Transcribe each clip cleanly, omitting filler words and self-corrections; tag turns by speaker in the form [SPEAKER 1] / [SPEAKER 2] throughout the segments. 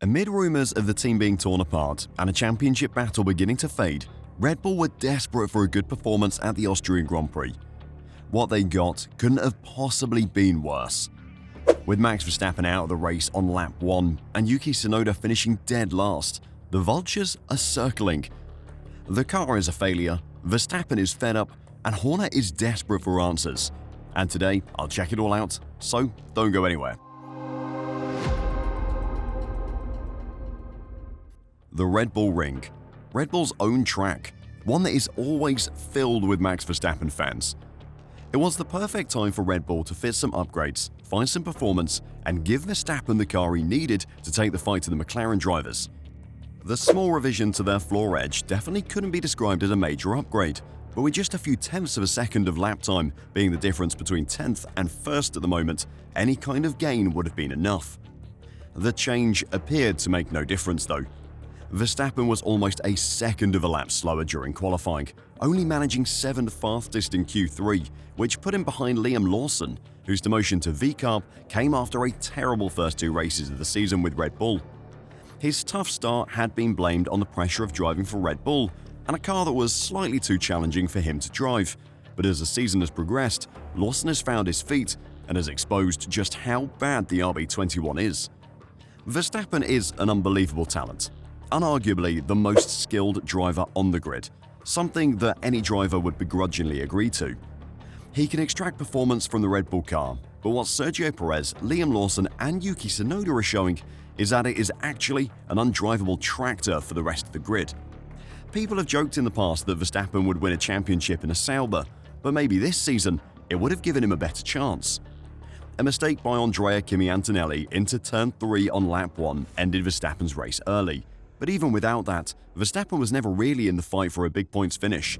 [SPEAKER 1] Amid rumours of the team being torn apart and a championship battle beginning to fade, Red Bull were desperate for a good performance at the Austrian Grand Prix. What they got couldn't have possibly been worse. With Max Verstappen out of the race on lap 1 and Yuki Tsunoda finishing dead last, the vultures are circling. The car is a failure, Verstappen is fed up, and Horner is desperate for answers. And today, I'll check it all out, so don't go anywhere. The Red Bull Ring, Red Bull's own track, one that is always filled with Max Verstappen fans. It was the perfect time for Red Bull to fit some upgrades, find some performance, and give Verstappen the car he needed to take the fight to the McLaren drivers. The small revision to their floor edge definitely couldn't be described as a major upgrade, but with just a few tenths of a second of lap time being the difference between 10th and 1st at the moment, any kind of gain would have been enough. The change appeared to make no difference though. Verstappen was almost a second of a lap slower during qualifying, only managing 7th fastest in Q3, which put him behind Liam Lawson, whose demotion to VCARB came after a terrible first 2 races of the season with Red Bull. His tough start had been blamed on the pressure of driving for Red Bull, and a car that was slightly too challenging for him to drive. But as the season has progressed, Lawson has found his feet and has exposed just how bad the RB21 is. Verstappen is an unbelievable talent. Unarguably the most skilled driver on the grid, something that any driver would begrudgingly agree to. He can extract performance from the Red Bull car, but what Sergio Perez, Liam Lawson and Yuki Tsunoda are showing is that it is actually an undrivable tractor for the rest of the grid. People have joked in the past that Verstappen would win a championship in a Sauber, but maybe this season it would have given him a better chance. A mistake by Andrea Kimi Antonelli into turn 3 on lap 1 ended Verstappen's race early. But even without that, Verstappen was never really in the fight for a big points finish.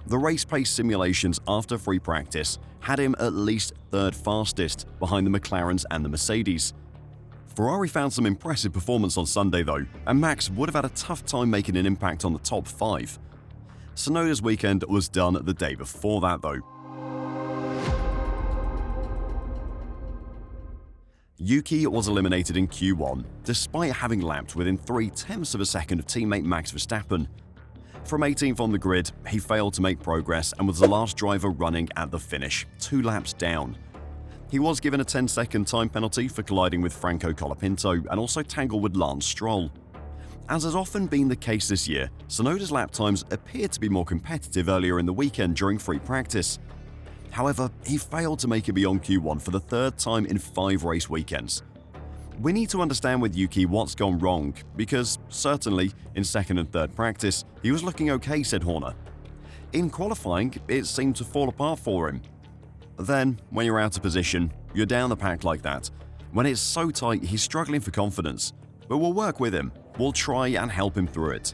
[SPEAKER 1] The race pace simulations after free practice had him at least 3rd fastest behind the McLarens and the Mercedes. Ferrari found some impressive performance on Sunday though, and Max would have had a tough time making an impact on the top 5. Tsunoda's weekend was done the day before that though. Yuki was eliminated in Q1 despite having lapped within 0.3 of a second of teammate Max Verstappen. From 18th on the grid, he failed to make progress and was the last driver running at the finish, 2 laps down. He was given a 10-second time penalty for colliding with Franco Colapinto and also tangled with Lance Stroll. As has often been the case this year, Tsunoda's lap times appeared to be more competitive earlier in the weekend during free practice. However, he failed to make it beyond Q1 for the 3rd time in 5 race weekends. We need to understand with Yuki what's gone wrong, because certainly in 2nd and 3rd practice, he was looking okay, said Horner. In qualifying, it seemed to fall apart for him. Then, when you're out of position, you're down the pack like that. When it's so tight, he's struggling for confidence. But we'll work with him. We'll try and help him through it.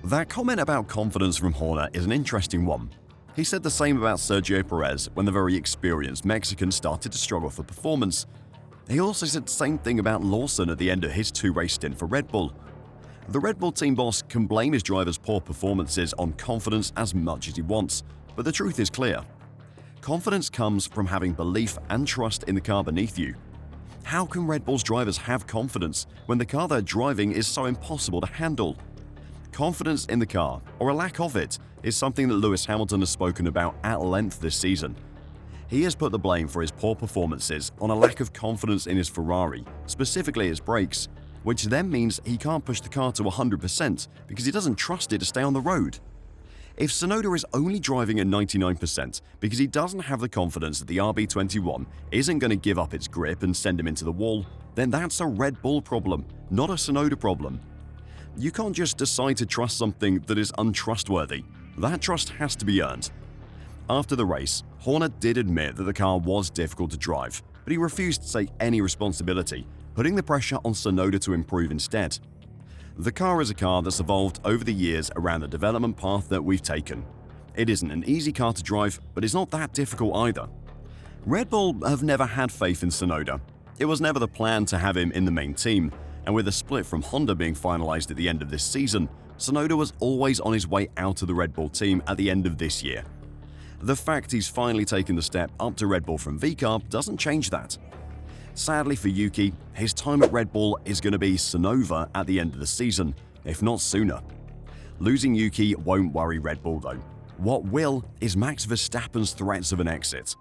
[SPEAKER 1] That comment about confidence from Horner is an interesting one. He said the same about Sergio Perez when the very experienced Mexican started to struggle for performance. He also said the same thing about Lawson at the end of his 2-race stint for Red Bull. The Red Bull team boss can blame his drivers' poor performances on confidence as much as he wants, but the truth is clear. Confidence comes from having belief and trust in the car beneath you. How can Red Bull's drivers have confidence when the car they're driving is so impossible to handle? Confidence in the car, or a lack of it, is something that Lewis Hamilton has spoken about at length this season. He has put the blame for his poor performances on a lack of confidence in his Ferrari, specifically his brakes, which then means he can't push the car to 100% because he doesn't trust it to stay on the road. If Tsunoda is only driving at 99% because he doesn't have the confidence that the RB21 isn't going to give up its grip and send him into the wall, then that's a Red Bull problem, not a Tsunoda problem. You can't just decide to trust something that is untrustworthy. That trust has to be earned. After the race, Horner did admit that the car was difficult to drive, but he refused to take any responsibility, putting the pressure on Tsunoda to improve instead. The car is a car that's evolved over the years around the development path that we've taken. It isn't an easy car to drive, but it's not that difficult either. Red Bull have never had faith in Tsunoda. It was never the plan to have him in the main team, and with a split from Honda being finalized at the end of this season, Tsunoda was always on his way out of the Red Bull team at the end of this year. The fact he's finally taken the step up to Red Bull from VCARB doesn't change that. Sadly for Yuki, his time at Red Bull is going to be Tsunoda at the end of the season, if not sooner. Losing Yuki won't worry Red Bull though. What will is Max Verstappen's threats of an exit.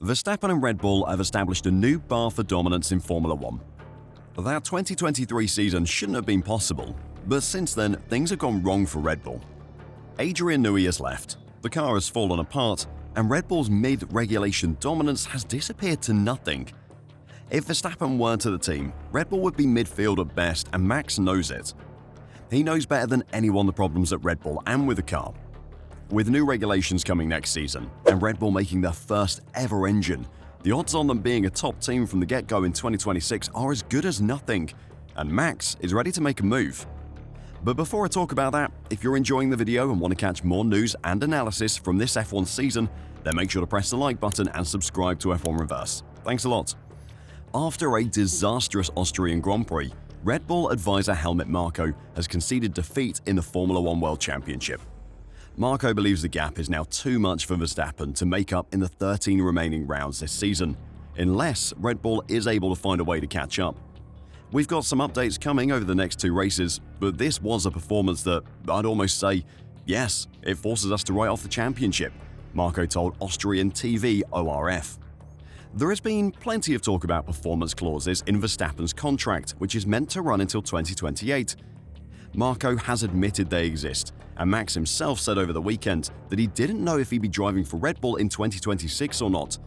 [SPEAKER 1] Verstappen and Red Bull have established a new bar for dominance in Formula 1. That 2023 season shouldn't have been possible, but since then, things have gone wrong for Red Bull. Adrian Newey has left, the car has fallen apart, and Red Bull's mid-regulation dominance has disappeared to nothing. If Verstappen weren't to the team, Red Bull would be midfield at best, and Max knows it. He knows better than anyone the problems at Red Bull and with the car. With new regulations coming next season, and Red Bull making their first ever engine, the odds on them being a top team from the get-go in 2026 are as good as nothing, and Max is ready to make a move. But before I talk about that, if you're enjoying the video and want to catch more news and analysis from this F1 season, then make sure to press the like button and subscribe to F1 Reverse. Thanks a lot. After a disastrous Austrian Grand Prix, Red Bull advisor Helmut Marko has conceded defeat in the Formula 1 World Championship. Marko believes the gap is now too much for Verstappen to make up in the 13 remaining rounds this season, unless Red Bull is able to find a way to catch up. We've got some updates coming over the next two races, but this was a performance that I'd almost say, yes, it forces us to write off the championship, Marko told Austrian TV ORF. There has been plenty of talk about performance clauses in Verstappen's contract, which is meant to run until 2028. Marko has admitted they exist, and Max himself said over the weekend that he didn't know if he'd be driving for Red Bull in 2026 or not.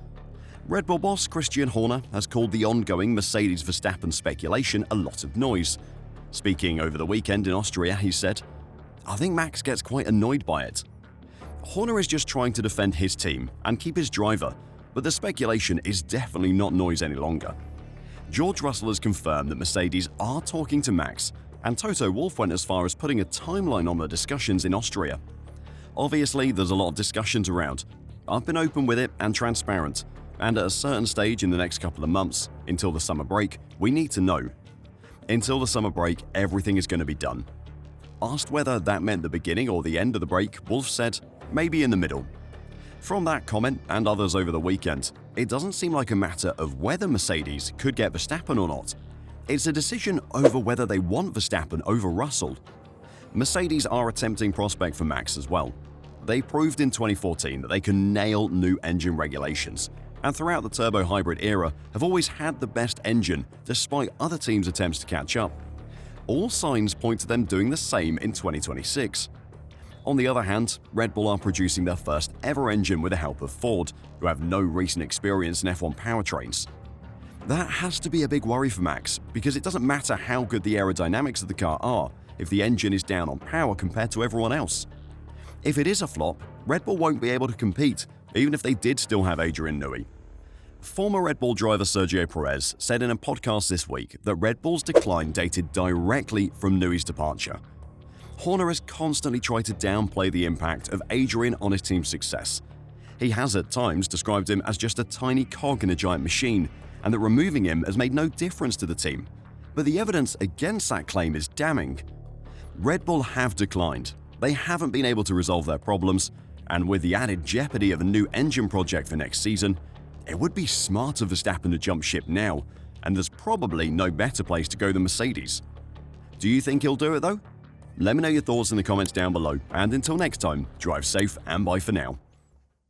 [SPEAKER 1] Red Bull boss Christian Horner has called the ongoing Mercedes-Verstappen speculation a lot of noise. Speaking over the weekend in Austria, he said, "I think Max gets quite annoyed by it. Horner is just trying to defend his team and keep his driver, but the speculation is definitely not noise any longer." George Russell has confirmed that Mercedes are talking to Max, and Toto Wolff went as far as putting a timeline on the discussions in Austria. Obviously, there's a lot of discussions around. I've been open with it and transparent, and at a certain stage in the next couple of months, until the summer break, we need to know. Until the summer break, everything is going to be done. Asked whether that meant the beginning or the end of the break, Wolff said, maybe in the middle. From that comment and others over the weekend, it doesn't seem like a matter of whether Mercedes could get Verstappen or not. It's a decision over whether they want Verstappen over Russell. Mercedes are a tempting prospect for Max as well. They proved in 2014 that they can nail new engine regulations, and throughout the turbo hybrid era have always had the best engine despite other teams' attempts to catch up. All signs point to them doing the same in 2026. On the other hand, Red Bull are producing their first ever engine with the help of Ford, who have no recent experience in F1 powertrains. That has to be a big worry for Max, because it doesn't matter how good the aerodynamics of the car are if the engine is down on power compared to everyone else. If it is a flop, Red Bull won't be able to compete, even if they did still have Adrian Newey. Former Red Bull driver Sergio Perez said in a podcast this week that Red Bull's decline dated directly from Newey's departure. Horner has constantly tried to downplay the impact of Adrian on his team's success. He has at times described him as just a tiny cog in a giant machine, and that removing him has made no difference to the team. But the evidence against that claim is damning. Red Bull have declined. They haven't been able to resolve their problems, and with the added jeopardy of a new engine project for next season, it would be smart of Verstappen to jump ship now, and there's probably no better place to go than Mercedes. Do you think he'll do it though? Let me know your thoughts in the comments down below, and until next time, drive safe and bye for now.